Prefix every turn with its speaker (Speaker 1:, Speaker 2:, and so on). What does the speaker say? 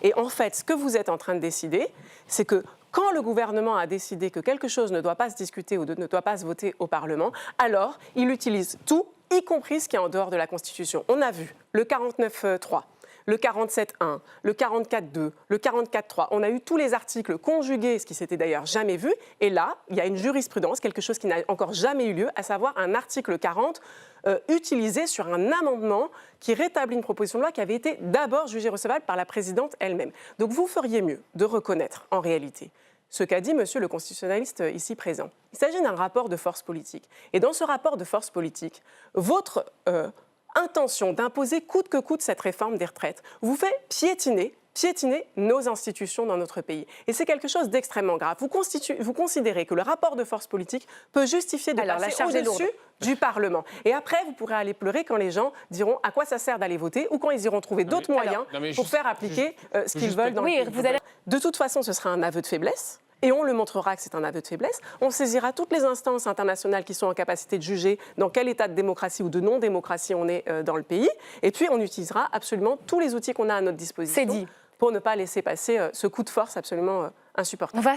Speaker 1: Et en fait, ce que vous êtes en train de décider, c'est que quand le gouvernement a décidé que quelque chose ne doit pas se discuter ou ne doit pas se voter au Parlement, alors il utilise tout, y compris ce qui est en dehors de la Constitution. On a vu le 49.3. Le 47.1, le 44.2, le 44.3. On a eu tous les articles conjugués, ce qui s'était d'ailleurs jamais vu. Et là, il y a une jurisprudence, quelque chose qui n'a encore jamais eu lieu, à savoir un article 40 utilisé sur un amendement qui rétablit une proposition de loi qui avait été d'abord jugée recevable par la présidente elle-même. Donc vous feriez mieux de reconnaître en réalité ce qu'a dit monsieur le constitutionnaliste ici présent. Il s'agit d'un rapport de force politique. Et dans ce rapport de force politique, votre intention d'imposer coûte que coûte cette réforme des retraites vous fait piétiner nos institutions dans notre pays. Et c'est quelque chose d'extrêmement grave. Vous considérez que le rapport de force politique peut justifier de passer au-dessus du Parlement. Et après, vous pourrez aller pleurer quand les gens diront à quoi ça sert d'aller voter ou quand ils iront trouver d'autres moyens pour faire appliquer ce qu'ils veulent dans le pays. De toute façon, ce sera un aveu de faiblesse. Et on le montrera que c'est un aveu de faiblesse. On saisira toutes les instances internationales qui sont en capacité de juger dans quel état de démocratie ou de non-démocratie on est dans le pays. Et puis, on utilisera absolument tous les outils qu'on a à notre disposition pour ne pas laisser passer ce coup de force absolument insupportable.